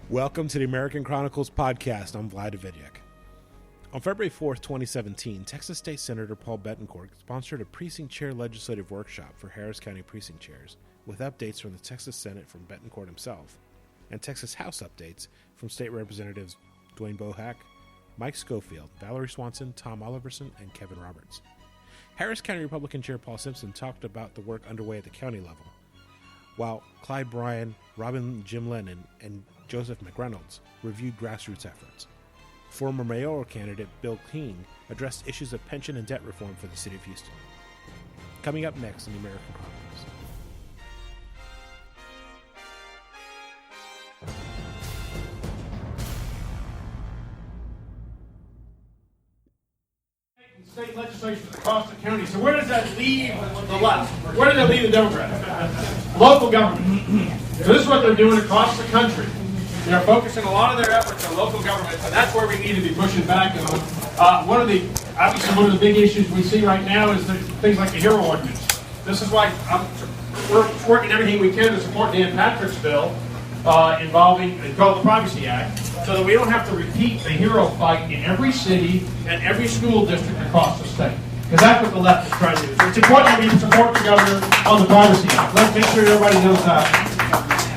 Welcome to the American Chronicles podcast. I'm Vlad Davidiak. On February 4th, 2017, Texas State Senator Paul Bettencourt sponsored a precinct chair legislative workshop for Harris County precinct chairs, with updates from the Texas Senate from Bettencourt himself, and Texas House updates from State Representatives Dwayne Bohack, Mike Schofield, Valerie Swanson, Tom Oliverson, and Kevin Roberts. Harris County Republican Chair Paul Simpson talked about the work underway at the county level, while Clyde Bryan, Robin Jim Lennon, and Joseph McReynolds reviewed grassroots efforts. Former mayoral candidate Bill King addressed issues of pension and debt reform for the city of Houston. Coming up next in the American Chronicles. State legislation across the county. So where does that leave the left? Where does that leave the Democrats? Local government. So this is what they're doing across the country. They're focusing a lot of their efforts on local governments, and that's where we need to be pushing back on. One of the big issues we see right now is things like the HERO ordinance. This is why we're working everything we can to support Dan Patrick's bill involving it's called the Privacy Act, so that we don't have to repeat the HERO fight in every city and every school district across the state. Because that's what the left is trying to do. So it's important that we support the governor on the Privacy Act. Let's make sure everybody knows that.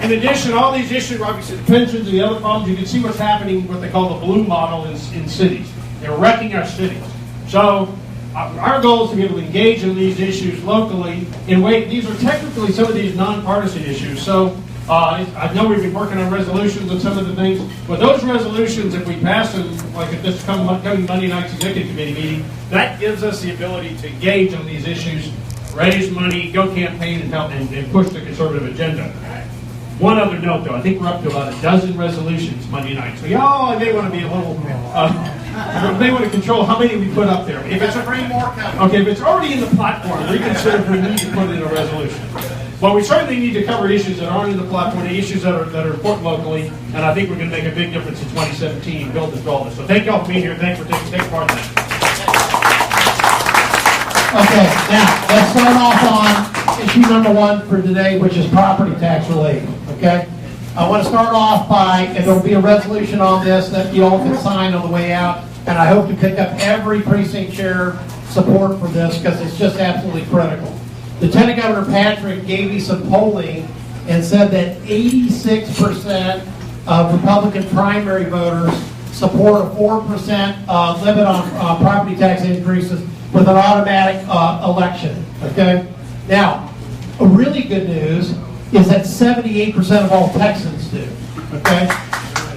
In addition, all these issues, obviously the pensions and the other problems, you can see what's happening, what they call the blue model in cities. They're wrecking our cities. So our goal is to be able to engage in these issues locally in ways. These are technically some of these nonpartisan issues. So I know we've been working on resolutions on some of the things, but those resolutions, if we pass them, like at this coming Monday night's executive committee meeting, that gives us the ability to engage on these issues, raise money, go campaign, and help and push the conservative agenda. One other note, though, I think we're up to about a dozen resolutions Monday night. So y'all may want to be a little, may want to control how many we put up there. If it's if it's already in the platform, reconsider if we need to put it in a resolution. But we certainly need to cover issues that aren't in the platform, the issues that are important locally, and I think we're going to make a big difference in 2017 and build this goal. So thank you all for being here. Thanks for taking part in that. Okay, now let's start off on issue number one for today, which is property tax relief. Okay, I want to start off by, and there'll be a resolution on this that you all can sign on the way out, and I hope to pick up every precinct chair support for this because it's just absolutely critical. Lieutenant Governor Patrick gave me some polling and said that 86% of Republican primary voters support a 4% limit on property tax increases with an automatic election. Okay. Now, a really good news is that 78% of all Texans do. Okay.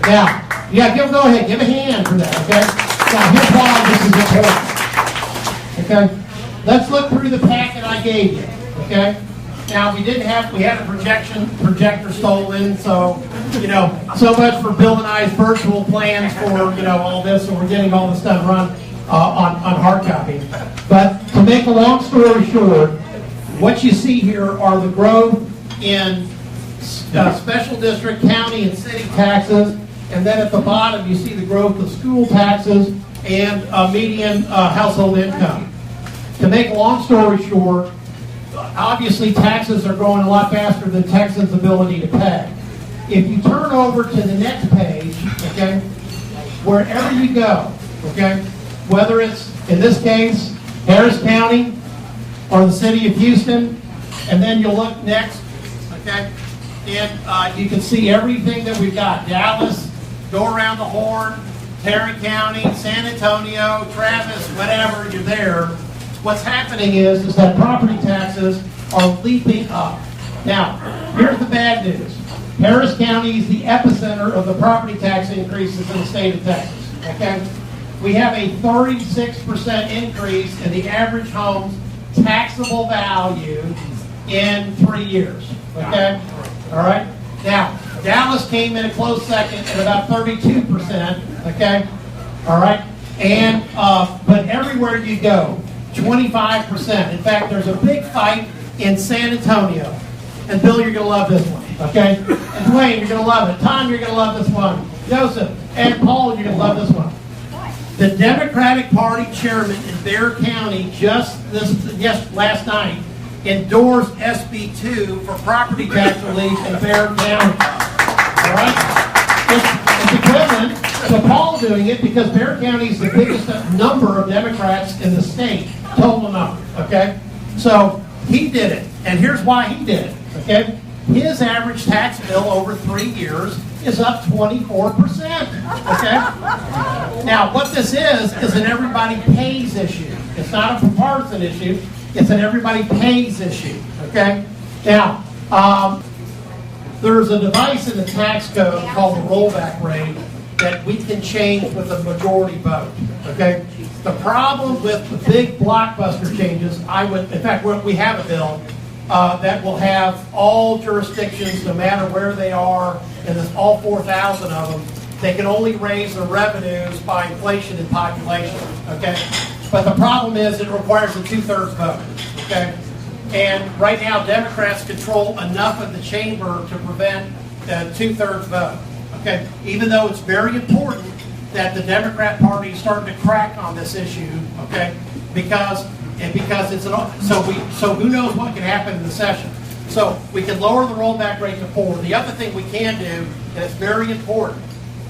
Now, go ahead, give a hand for that. Okay. Now, here's why this is important. Okay. Let's look through the packet I gave you. Okay. Now we had a projector stolen, so so much for Bill and I's virtual plans for all this, so we're getting all this stuff run on hard copy. But to make a long story short, what you see here are the growth in special district, county, and city taxes, and then at the bottom you see the growth of school taxes and median household income. To make a long story short, obviously taxes are growing a lot faster than Texans' ability to pay. If you turn over to the next page, okay, wherever you go, okay, whether it's, in this case, Harris County or the city of Houston, and then you'll look next, okay, and you can see everything that we've got. Dallas, go around the horn, Terry County, San Antonio, Travis, whatever, you're there. What's happening is that property taxes are leaping up. Now, here's the bad news. Harris County is the epicenter of the property tax increases in the state of Texas. Okay? We have a 36% increase in the average home's taxable value in 3 years. Okay? All right? Now, Dallas came in a close second at about 32%. Okay? All right? And, but everywhere you go, 25%. In fact, there's a big fight in San Antonio. And Bill, you're going to love this one, okay? And Dwayne, you're going to love it. Tom, you're going to love this one. Joseph and Paul, you're going to love this one. The Democratic Party chairman in Bexar County last night endorsed SB 2 for property tax relief in Bexar County. All right? It's equivalent to Paul doing it because Bexar County is the biggest number of Democrats in the state, total number, okay? So he did it, and here's why he did it, okay? His average tax bill over 3 years is up 24%, okay? Now, what this is an everybody pays issue. It's not a partisan issue. It's an everybody pays issue, okay? Now, there's a device in the tax code called the rollback rate that we can change with a majority vote, okay? The problem with the big blockbuster changes, in fact, we have a bill that will have all jurisdictions, no matter where they are, and there's all 4,000 of them, they can only raise their revenues by inflation and population, okay? But the problem is it requires a 2/3 vote, okay? And right now, Democrats control enough of the chamber to prevent a 2/3 vote, okay? Even though it's very important that the Democrat Party is starting to crack on this issue, okay? Because it's so who knows what can happen in the session. So we can lower the rollback rate to 4. The other thing we can do, and it's very important,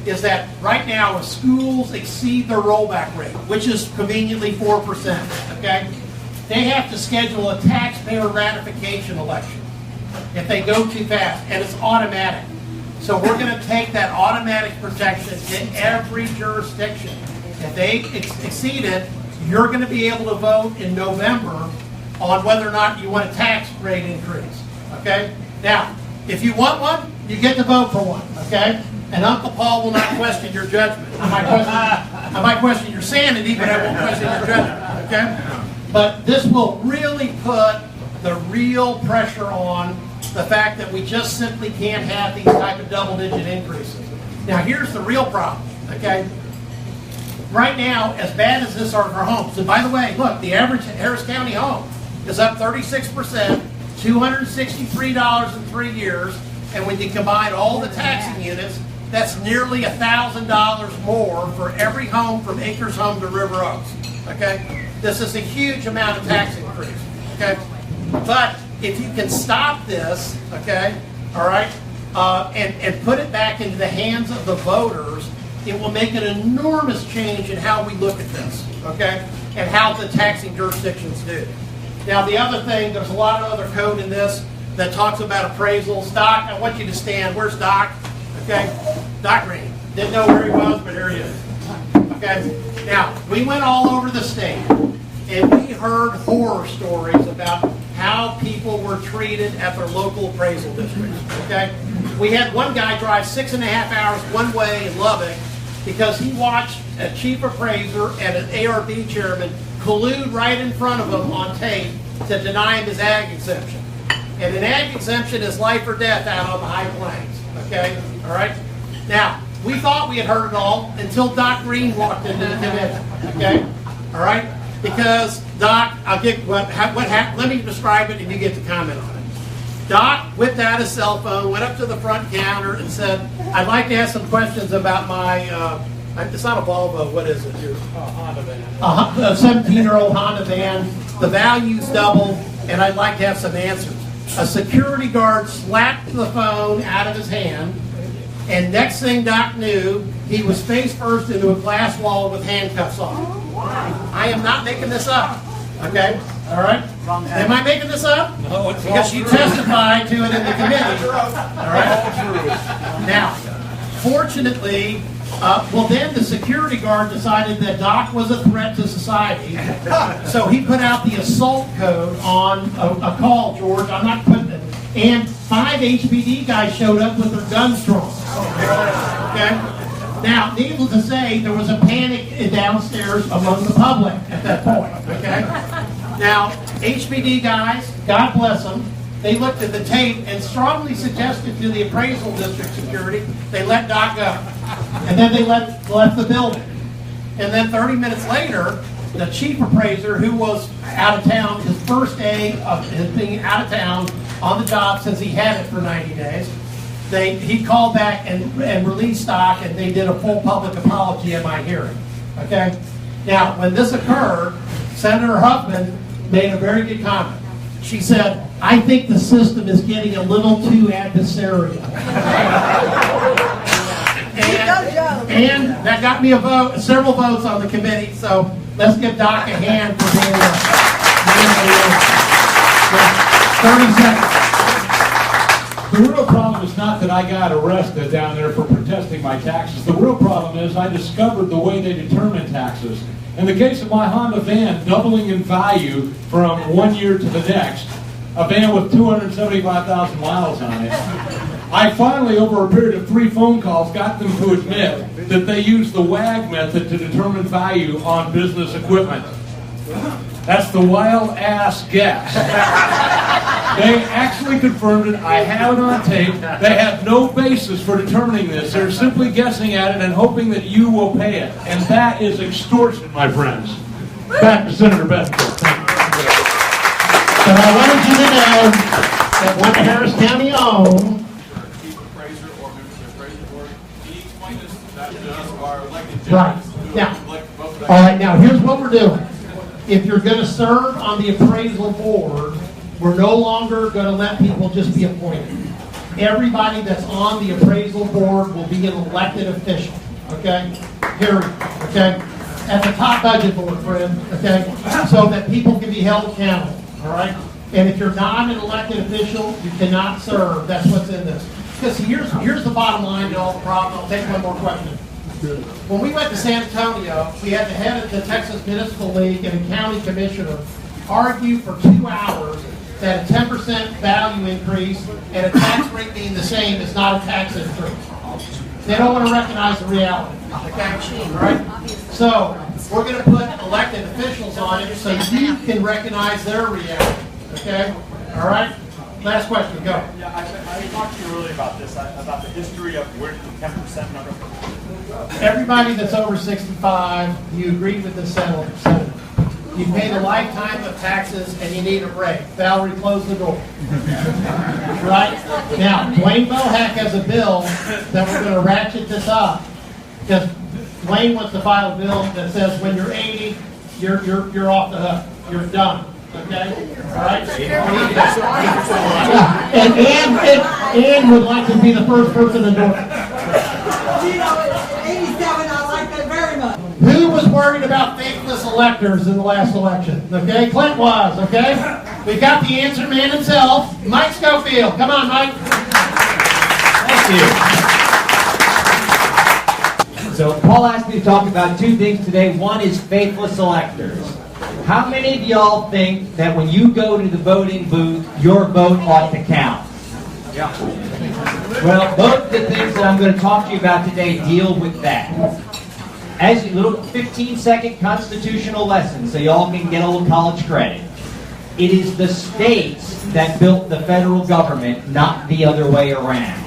is that right now if schools exceed their rollback rate, which is conveniently 4%, okay, they have to schedule a taxpayer ratification election if they go too fast, and it's automatic. So we're going to take that automatic protection in every jurisdiction. If they exceed it, you're going to be able to vote in November on whether or not you want a tax rate increase, okay? Now, if you want one, you get to vote for one, okay? And Uncle Paul will not question your judgment. I might question your sanity, but I won't question your judgment, okay? But this will really put the real pressure on the fact that we just simply can't have these type of double-digit increases. Now, here's the real problem, okay? Right now, as bad as this are for homes, and by the way, look, the average Harris County home is up 36%, $263 in 3 years, and when you combine all the taxing units, that's nearly $1,000 more for every home from Acres Home to River Oaks, okay? This is a huge amount of tax increase, okay? But if you can stop this, okay, all right, and put it back into the hands of the voters, it will make an enormous change in how we look at this, okay, and how the taxing jurisdictions do. Now, the other thing, there's a lot of other code in this that talks about appraisals. Doc, I want you to stand. Where's Doc? Okay, Doc Green. Didn't know where he was, but here he is. Okay, now, we went all over the state, and we heard horror stories about how people were treated at their local appraisal districts, okay? We had one guy drive 6.5 hours one way in Lubbock because he watched a chief appraiser and an ARB chairman collude right in front of him on tape to deny him his ag exemption. And an ag exemption is life or death out on the high plains, okay? All right? Now, we thought we had heard it all until Doc Green walked into the committee, okay? All right? Because Doc, I'll get what happened. Let me describe it and you get to comment on it. Doc whipped out his cell phone, went up to the front counter and said, I'd like to ask some questions about my, it's not a Volvo, what is it? Honda van. A 17-year-old Honda van. The value's doubled, and I'd like to have some answers. A security guard slapped the phone out of his hand, and next thing Doc knew, he was face first into a glass wall with handcuffs on. I am not making this up. Okay? All right? Am I making this up? No, it's because she testified to it in the committee. All right? Now, fortunately, well, then the security guard decided that Doc was a threat to society. So he put out the assault code on a call, George. I'm not putting it. And 5 HPD guys showed up with their guns drawn. Okay? Now, needless to say, there was a panic downstairs among the public at that point. Okay? Now, HPD guys, God bless them, they looked at the tape and strongly suggested to the appraisal district security they let Doc go. And then they left the building. And then 30 minutes later, the chief appraiser, who was out of town, his first day of his being out of town on the job since he had it for 90 days, he called back and released Doc, and they did a full public apology at my hearing. Okay? Now, when this occurred, Senator Huffman made a very good comment. She said, I think the system is getting a little too adversarial. And that got me a vote, several votes on the committee, so let's give Doc a hand for being the 30 seconds. The real problem is not that I got arrested down there for protesting my taxes. The real problem is I discovered the way they determine taxes. In the case of my Honda van doubling in value from 1 year to the next, a van with 275,000 miles on it, I finally, over a period of 3 phone calls, got them to admit that they use the WAG method to determine value on business equipment. That's the wild-ass guess. They actually confirmed it. I have it on tape. They have no basis for determining this. They're simply guessing at it and hoping that you will pay it. And that is extortion, my friends. Back to Senator Bethencourt. Thank you. So I wanted you to know that what Harris County owns. Right. Now, all right, now here's what we're doing. If you're going to serve on the appraisal board, we're no longer going to let people just be appointed. Everybody that's on the appraisal board will be an elected official. Okay? Period. Okay? At the top budget board, friend. Okay? So that people can be held accountable. All right? And if you're not an elected official, you cannot serve. That's what's in this. Because here's the bottom line to all the problems. I'll take one more question. When we went to San Antonio, we had the head of the Texas Municipal League and a county commissioner argue for 2 hours that a 10% value increase and a tax rate being the same is not a tax increase. They don't want to recognize the reality. Okay? All right? So we're going to put elected officials on it so you can recognize their reality. Okay? All right? Last question. Go. Yeah, I talked to you earlier about this, about the history of where did the 10% number come from. Everybody that's over 65, you agreed with the settlement. You paid a lifetime of taxes and you need a break. Valerie, close the door. Right? Now, Dwayne Bohack has a bill that we're going to ratchet this up because Dwayne wants to file a bill that says when you're 80, you're off the hook. You're done. Okay? All right? And Ann would like to be the first person to do it. 87, I like that very much. Who was worried about faithless electors in the last election? Okay? Clint was, okay? We got the answer man himself, Mike Schofield. Come on, Mike. Thank you. So Paul asked me to talk about 2 things today. One is faithless electors. How many of y'all think that when you go to the voting booth, your vote ought to count? Yeah. Well, both the things that I'm going to talk to you about today deal with that. As a little 15-second constitutional lesson, so y'all can get a little college credit. It is the states that built the federal government, not the other way around.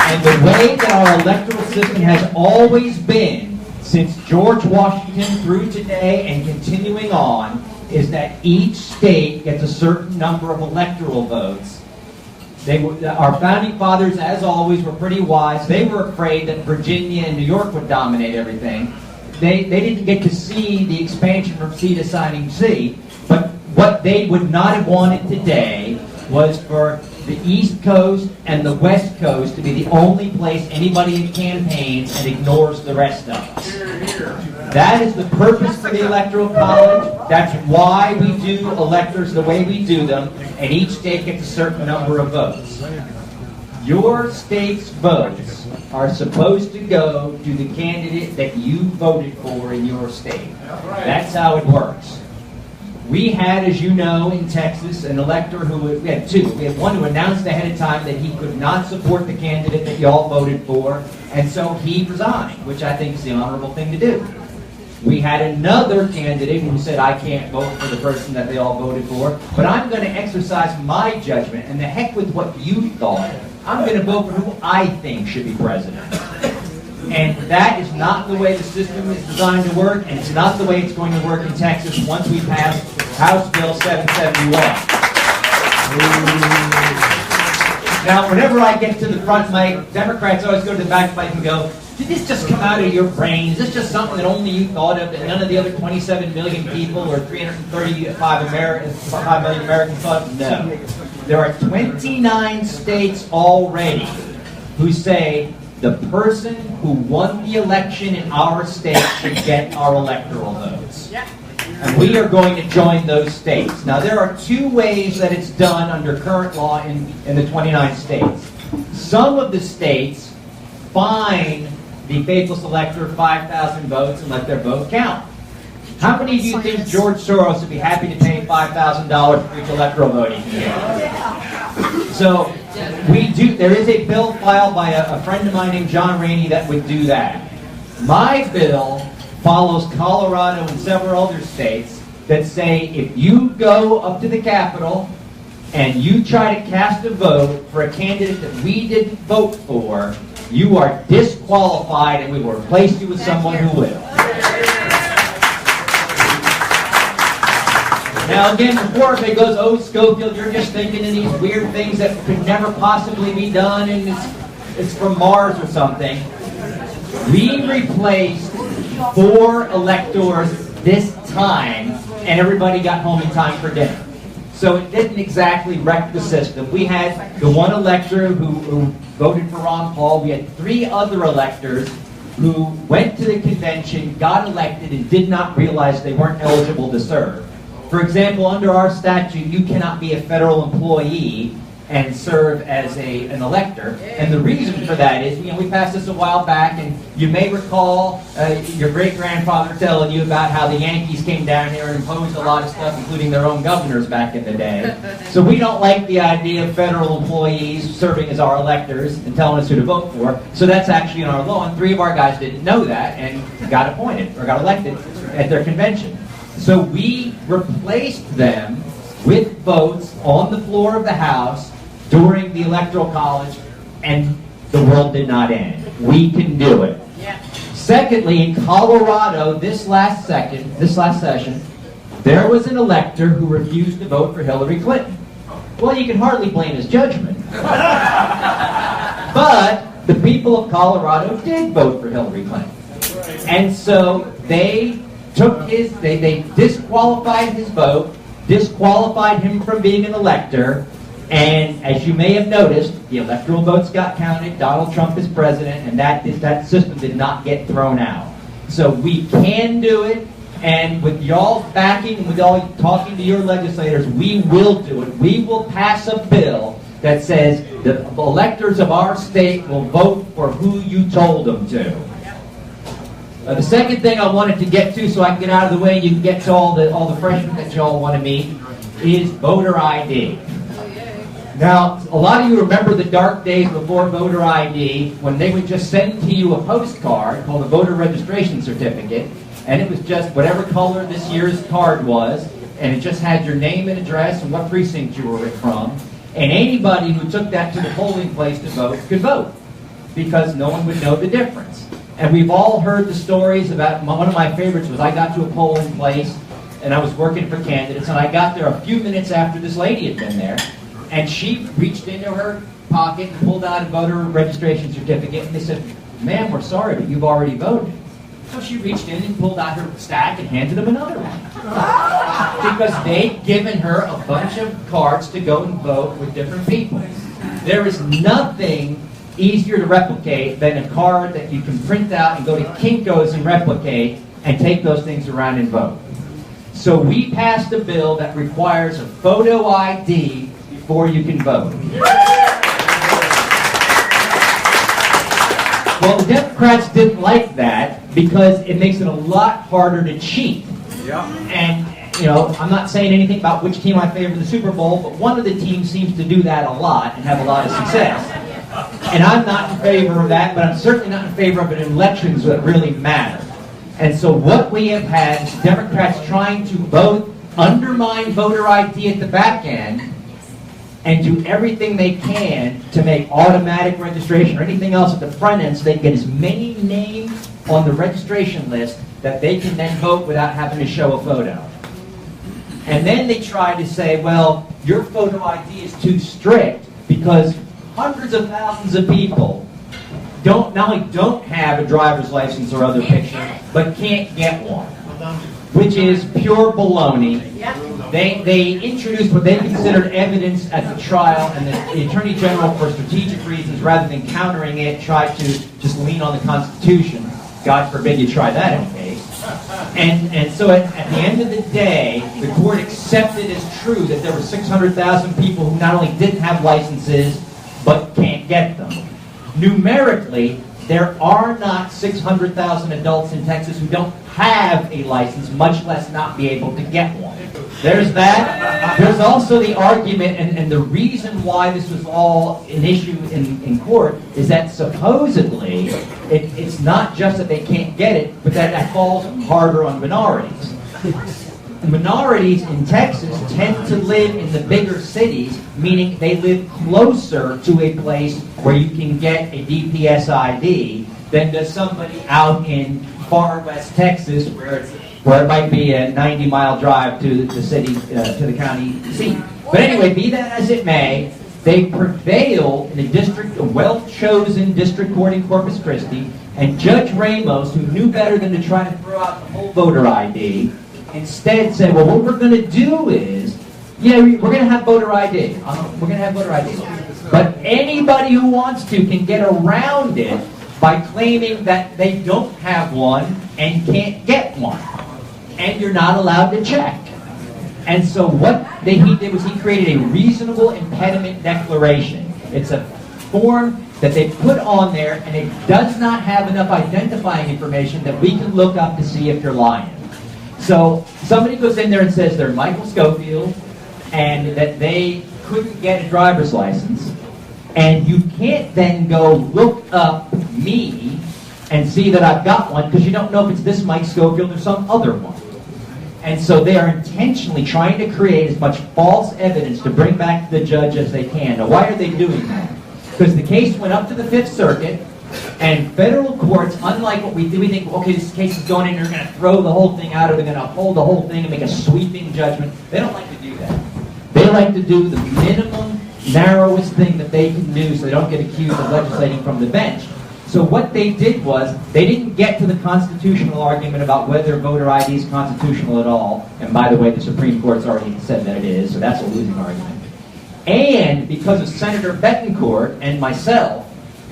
And the way that our electoral system has always been, since George Washington through today and continuing on, is that each state gets a certain number of electoral votes. Our founding fathers, as always, were pretty wise. They were afraid that Virginia and New York would dominate everything. They didn't get to see the expansion from sea to signing sea. But what they would not have wanted today was for the East Coast and the West Coast to be the only place anybody campaigns and ignores the rest of us. That is the purpose for the Electoral College. That's why we do electors the way we do them, and each state gets a certain number of votes. Your state's votes are supposed to go to the candidate that you voted for in your state. That's how it works. We had, as you know, in Texas, an elector we had 2. We had one who announced ahead of time that he could not support the candidate that y'all voted for, and so he resigned, which I think is the honorable thing to do. We had another candidate who said, I can't vote for the person that they all voted for, but I'm going to exercise my judgment, and the heck with what you thought. I'm going to vote for who I think should be president. And that is not the way the system is designed to work, and it's not the way it's going to work in Texas once we pass House Bill 771. Now, whenever I get to the front mic, Democrats always go to the back mic and go, did this just come out of your brain? Is this just something that only you thought of that none of the other 27 million people or 335 million Americans thought of? No. There are 29 states already who say the person who won the election in our state should get our electoral votes. And we are going to join those states. Now, there are two ways that it's done under current law in the 29 states. Some of the states fine the faithless elector 5,000 votes and let their vote count. How many of you think George Soros would be happy to pay $5,000 for each electoral vote he can get? So, there is a bill filed by a friend of mine named John Rainey that would do that. My bill follows Colorado and several other states that say if you go up to the Capitol and you try to cast a vote for a candidate that we didn't vote for, you are disqualified and we will replace you with someone who will. Now again, before everybody goes, oh Schofield, you're just thinking of these weird things that could never possibly be done and it's from Mars or something. We replaced 4 electors this time, and everybody got home in time for dinner. So it didn't exactly wreck the system. We had the one elector who voted for Ron Paul. We had 3 other electors who went to the convention, got elected, and did not realize they weren't eligible to serve. For example, under our statute, you cannot be a federal employee and serve as an elector. And the reason for that is, we passed this a while back, and you may recall your great-grandfather telling you about how the Yankees came down here and imposed a lot of stuff, including their own governors back in the day. So we don't like the idea of federal employees serving as our electors and telling us who to vote for. So that's actually in our law, and 3 of our guys didn't know that and got appointed, or got elected at their convention. So we replaced them with votes on the floor of the House during the Electoral College, and the world did not end. We can do it. Yeah. Secondly, in Colorado, this last session, there was an elector who refused to vote for Hillary Clinton. Well, you can hardly blame his judgment. But the people of Colorado did vote for Hillary Clinton. And so they disqualified his vote, disqualified him from being an elector, and as you may have noticed, the electoral votes got counted, Donald Trump is president, and that system did not get thrown out. So we can do it, and with y'all's backing, and with y'all talking to your legislators, we will do it. We will pass a bill that says the electors of our state will vote for who you told them to. The second thing I wanted to get to, so I can get out of the way and you can get to all the freshmen that y'all want to meet, is voter ID. Now, a lot of you remember the dark days before voter ID when they would just send to you a postcard called a voter registration certificate, and it was just whatever color this year's card was, and it just had your name and address and what precinct you were from, and anybody who took that to the polling place to vote could vote, because no one would know the difference. And we've all heard the stories about, one of my favorites was I got to a polling place, and I was working for candidates, and I got there a few minutes after this lady had been there, and she reached into her pocket and pulled out a voter registration certificate, and they said, "Ma'am, we're sorry, but you've already voted." So she reached in and pulled out her stack and handed them another one. Because they'd given her a bunch of cards to go and vote with different people. There is nothing easier to replicate than a card that you can print out and go to Kinko's and replicate and take those things around and vote. So we passed a bill that requires a photo ID before you can vote. Well, the Democrats didn't like that because it makes it a lot harder to cheat. Yeah. And, I'm not saying anything about which team I favor in the Super Bowl, but one of the teams seems to do that a lot and have a lot of success. And I'm not in favor of that, but I'm certainly not in favor of an elections that really matter. And so what we have had is Democrats trying to both undermine voter ID at the back end and do everything they can to make automatic registration or anything else at the front end so they can get as many names on the registration list that they can then vote without having to show a photo. And then they try to say, well, your photo ID is too strict because hundreds of thousands of people not only don't have a driver's license or other picture, but can't get one, which is pure baloney. They introduced what they considered evidence at the trial, and the Attorney General, for strategic reasons, rather than countering it, tried to just lean on the Constitution. God forbid you try that in a case. And so at the end of the day, the court accepted as true that there were 600,000 people who not only didn't have licenses, but can't get them. Numerically, there are not 600,000 adults in Texas who don't have a license, much less not be able to get one. There's that. There's also the argument, and the reason why this was all an issue in court is that supposedly it's not just that they can't get it, but that falls harder on minorities. Minorities in Texas tend to live in the bigger cities, meaning they live closer to a place where you can get a DPS ID than does somebody out in far west Texas where it might be a 90-mile drive to the city, to the county seat. But anyway, be that as it may, they prevailed in a well-chosen district court in Corpus Christi, and Judge Ramos, who knew better than to try to throw out the whole voter ID, instead said, well, what we're going to do is, we're going to have voter ID. We're going to have voter ID. But anybody who wants to can get around it by claiming that they don't have one and can't get one. And you're not allowed to check. And so what he did was he created a reasonable impediment declaration. It's a form that they put on there, and it does not have enough identifying information that we can look up to see if you're lying. So somebody goes in there and says they're Michael Schofield and that they couldn't get a driver's license, and you can't then go look up me and see that I've got one because you don't know if it's this Mike Schofield or some other one. And so they are intentionally trying to create as much false evidence to bring back to the judge as they can. Now, why are they doing that? Because the case went up to the Fifth Circuit, and federal courts, unlike what we do, we think, okay, this case is going in, they're going to throw the whole thing out, or they're going to uphold the whole thing and make a sweeping judgment. They don't like to do that. They like to do the minimum, narrowest thing that they can do so they don't get accused of legislating from the bench. So what they did was, they didn't get to the constitutional argument about whether voter ID is constitutional at all. And by the way, the Supreme Court's already said that it is, so that's a losing argument. And because of Senator Betancourt and myself,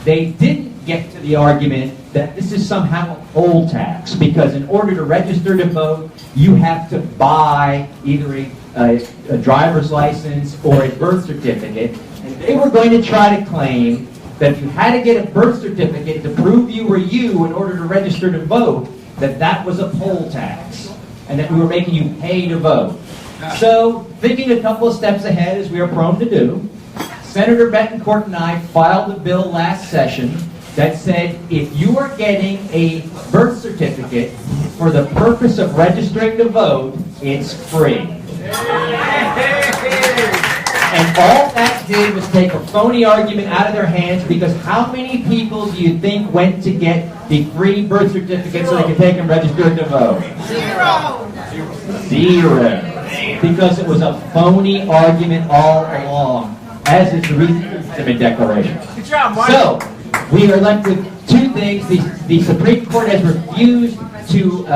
they didn't get to the argument that this is somehow a poll tax, because in order to register to vote, you have to buy either a driver's license or a birth certificate. And they were going to try to claim that if you had to get a birth certificate to prove you were you in order to register to vote, that was a poll tax, and that we were making you pay to vote. So, thinking a couple of steps ahead, as we are prone to do, Senator Betancourt and I filed a bill last session that said if you are getting a birth certificate for the purpose of registering to vote, it's free. And all that did was take a phony argument out of their hands, because how many people do you think went to get the free birth certificate so they could take and register to vote? Zero. Because it was a phony argument all along, as is the Precinct Declaration. Good job, Mike. So, we are left with two things. The Supreme Court has refused to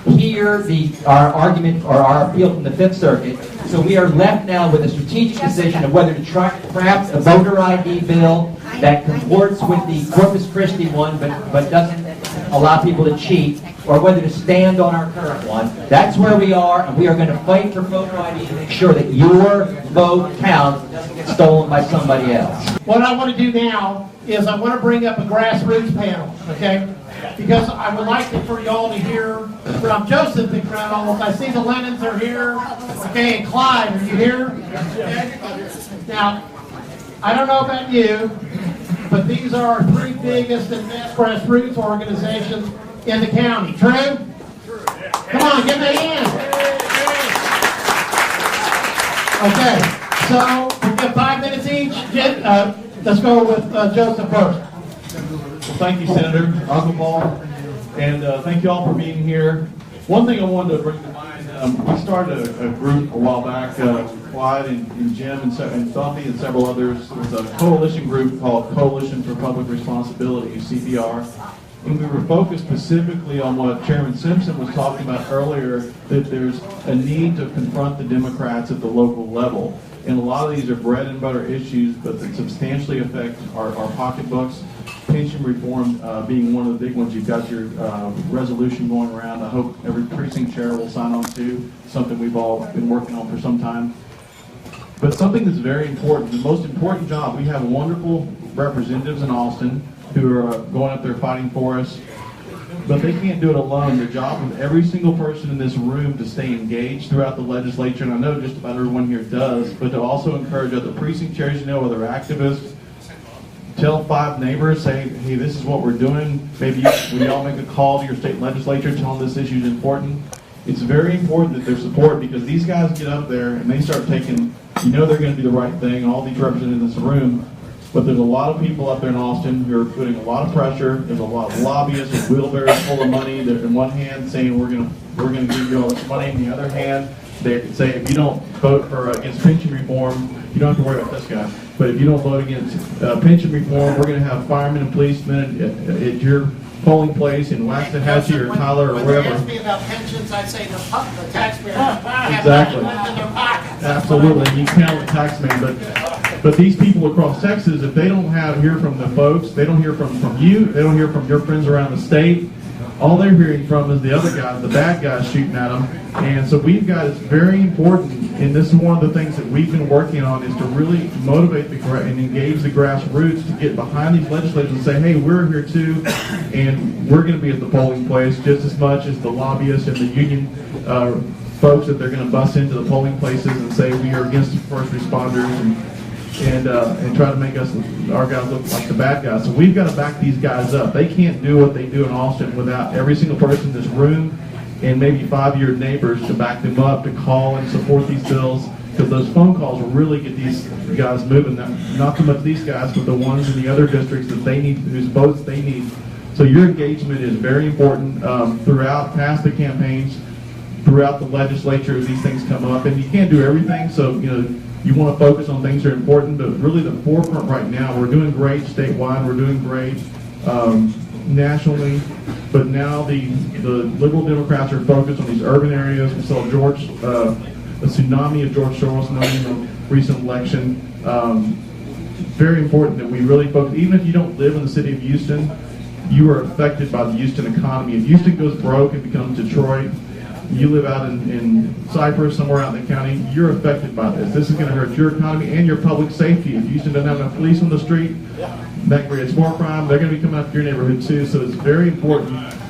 hear our argument or our appeal from the Fifth Circuit. So we are left now with a strategic decision of whether to try to craft a voter ID bill that comports with the Corpus Christi one, but doesn't allow people to cheat, or whether to stand on our current one. That's where we are, and we are going to fight for voter ID to make sure that your vote counts and doesn't get stolen by somebody else. What I want to do now is I want to bring up a grassroots panel, okay? Because I would like for y'all to hear from Joseph McReynolds. I see the Lennons are here. Okay, and Clyde, are you here? Okay. Now, I don't know about you, but these are our three biggest and best grassroots organizations in the county. True? Come on, give me a hand. Okay, so we get 5 minutes each. Let's go with Joseph first. Well, thank you, Senator, Uncle Paul, and thank you all for being here. One thing I wanted to bring to mind, we started a group a while back, Clyde and Jim and Thumpy and several others. It was a coalition group called Coalition for Public Responsibility, CPR. and we were focused specifically on what Chairman Simpson was talking about earlier, that there's a need to confront the Democrats at the local level. And a lot of these are bread and butter issues, but that substantially affect our pocketbooks. Pension reform being one of the big ones. You've got your resolution going around. I hope every precinct chair will sign on to, something we've all been working on for some time. But something that's very important, the most important job, we have wonderful representatives in Austin who are going up there fighting for us, but they can't do it alone. The job of every single person in this room to stay engaged throughout the legislature, and I know just about everyone here does, but to also encourage other precinct chairs, other activists. Tell 5 neighbors, say, hey, this is what we're doing. Maybe we all make a call to your state legislature, tell them this issue is important. It's very important that their support, because these guys get up there and they start taking, they're going to do the right thing, all these representatives in this room, but there's a lot of people up there in Austin who are putting a lot of pressure. There's a lot of lobbyists with wheelbarrows full of money. They're in one hand saying we're going to give you all this money. In the other hand, they say if you don't vote against pension reform, you don't have to worry about this guy. But if you don't vote against pension reform, we're going to have firemen and policemen at your polling place in Waxahachie or Tyler or wherever. When they ask me about pensions, I say the taxpayer have Exactly. money left in their pockets. Absolutely, you count the tax man, but these people across Texas, if they don't hear from the folks, they don't hear from you, they don't hear from your friends around the state. All they're hearing from is the other guys, the bad guys shooting at them. And so it's very important, and this is one of the things that we've been working on, is to really motivate and engage the grassroots to get behind these legislators and say, hey, we're here too, and we're going to be at the polling place just as much as the lobbyists and the union folks that they're going to bust into the polling places and say we are against the first responders and try to make our guys look like the bad guys. So we've got to back these guys up. They can't do what they do in Austin without every single person in this room and maybe 5 of your neighbors to back them up, to call and support these bills, because those phone calls will really get these guys moving. Not so much these guys, but the ones in the other districts that they need, whose votes they need. So your engagement is very important past the campaigns, throughout the legislature as these things come up. And you can't do everything, so you want to focus on things that are important, but really the forefront right now, we're doing great statewide, we're doing great nationally, but now the liberal Democrats are focused on these urban areas. We saw a tsunami of George Soros money in the recent election. Very important that we really focus, even if you don't live in the city of Houston, you are affected by the Houston economy. If Houston goes broke and becomes Detroit, you live out in Cypress, somewhere out in the county, you're affected by this. This is going to hurt your economy and your public safety. If Houston doesn't have enough police on the street, that creates more crime. They're going to be coming after your neighborhood too. So it's very important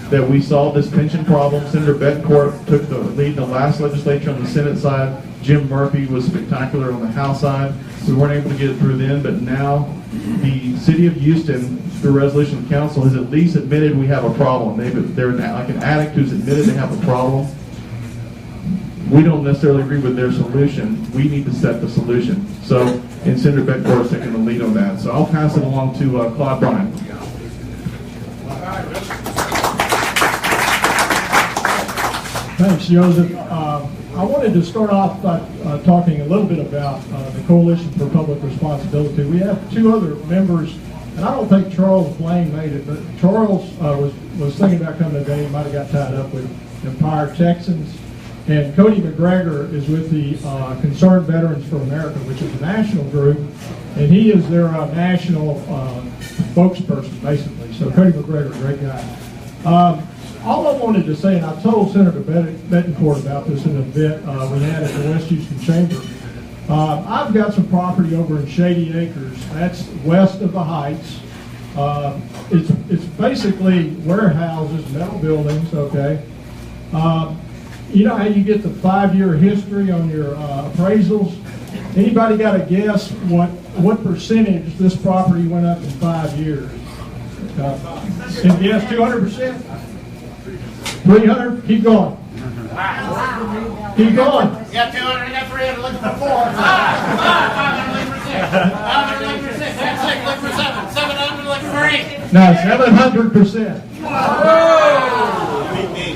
that we solve this pension problem. Senator Betancourt took the lead in the last legislature on the Senate side. Jim Murphy was spectacular on the House side. We weren't able to get it through then, but now the city of Houston, through resolution of council, has at least admitted we have a problem. They're like an addict who's admitted they have a problem. We don't necessarily agree with their solution. We need to set the solution. So, and Senator Betancourt is taking the lead on that. So I'll pass it along to Claude Bryan. Thanks, Joseph. I wanted to start off by talking a little bit about the Coalition for Public Responsibility. We have 2 other members, and I don't think Charles Blaine made it, but Charles was thinking about coming today. He might have got tied up with Empire Texans. And Cody McGregor is with the Concerned Veterans for America, which is a national group, and he is their national spokesperson, basically. So Cody McGregor, great guy. All I wanted to say, and I told Senator Betancourt about this in a bit we had at the West Houston Chamber, I've got some property over in Shady Acres. That's west of the Heights. It's basically warehouses, metal buildings, okay? You know how you get the 5-year history on your appraisals? Anybody got to guess what percentage this property went up in 5 years? And guess 200%? 300? Keep going. Keep going. You got 200, you got 300, look for 4. 500, look for 6. 500, look for 6. 6, look for 7. 700, look for 8. No, 700%. Whoa!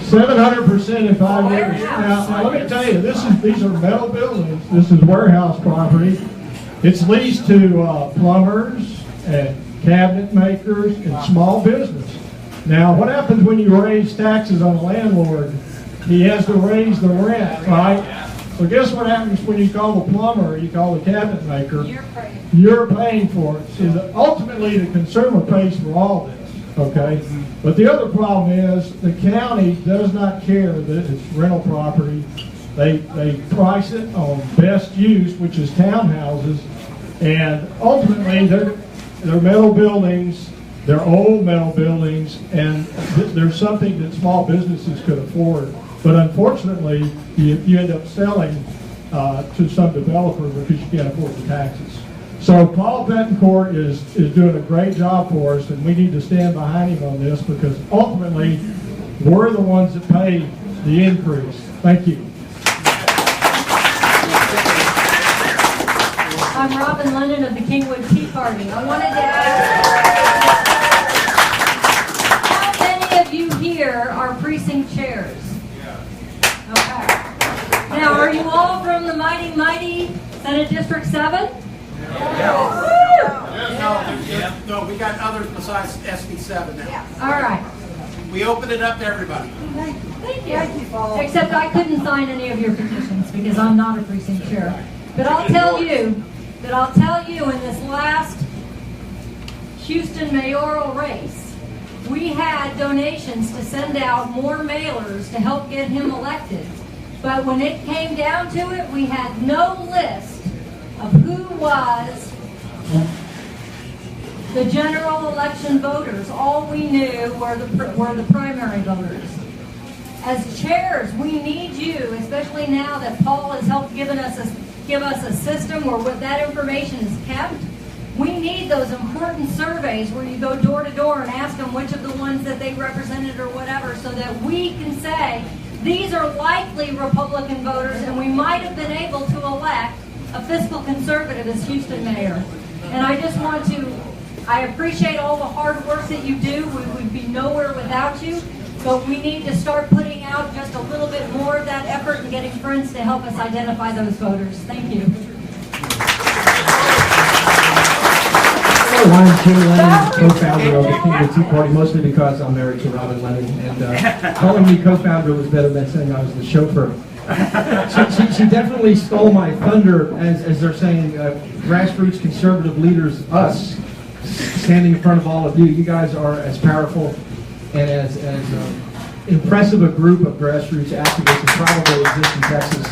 700% in 5 years. Now, let me tell you, these are metal buildings. This is warehouse property. It's leased to plumbers and cabinet makers and small business. Now, what happens when you raise taxes on a landlord? He has to raise the rent, right? So guess what happens when you call the plumber or you call the cabinet maker? You're paying for it. See, ultimately, the consumer pays for all this, okay? But the other problem is the county does not care that it's rental property. They price it on best use, which is townhouses, and ultimately they're metal buildings, they're old metal buildings, and there's something that small businesses could afford. But unfortunately, you end up selling to some developer because you can't afford the taxes. So Paul Betancourt is doing a great job for us, and we need to stand behind him on this because ultimately we're the ones that pay the increase. Thank you. I'm Robin Lennon of the Kingwood Tea Party. I wanted to ask, how many of you here are precinct chairs? Okay. Now, are you all from the mighty Senate District 7? No, we got others besides SB7 now. All right. We open it up to everybody. Thank you. Except I couldn't sign any of your petitions because I'm not a precinct chair. But I'll tell you in this last Houston mayoral race, we had donations to send out more mailers to help get him elected. But when it came down to it, we had no list of who was the general election voters. All we knew were the primary voters. As chairs, we need you, especially now that Paul has helped give us a system where that information is kept. We need those important surveys where you go door to door and ask them which of the ones that they represented or whatever, so that we can say these are likely Republican voters and we might have been able to elect a fiscal conservative as Houston mayor. And I appreciate all the hard work that you do. We would be nowhere without you. But we need to start putting out just a little bit more of that effort and getting friends to help us identify those voters. Thank you. Hello, I'm Jim Lennon, co-founder of the Kingwood Tea Party, mostly because I'm married to Robin Lennon, and calling me co-founder was better than saying I was the chauffeur. She definitely stole my thunder, as they're saying, grassroots conservative leaders, us, standing in front of all of you. You guys are as powerful and as impressive a group of grassroots activists as probably exists in Texas.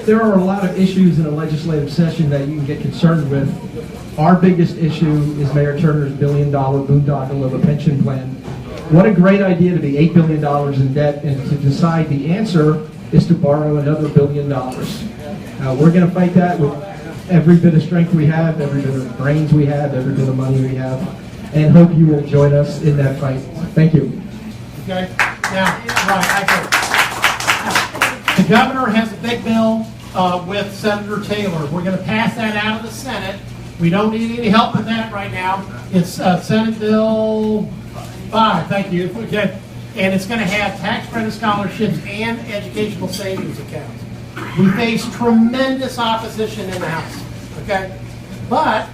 There are a lot of issues in a legislative session that you can get concerned with. Our biggest issue is Mayor Turner's $1 billion boondoggle of a pension plan. What a great idea to be $8 billion in debt, and to decide the answer is to borrow another $1 billion. We're going to fight that with every bit of strength we have, every bit of brains we have, every bit of money we have, and hope you will join us in that fight. Thank you. Okay. Now, right, the governor has a big bill with Senator Taylor. We're going to pass that out of the Senate. We don't need any help with that right now. It's Senate Bill 5. Thank you. Okay. And it's going to have tax credit scholarships and educational savings accounts. We face tremendous opposition in the House, okay? But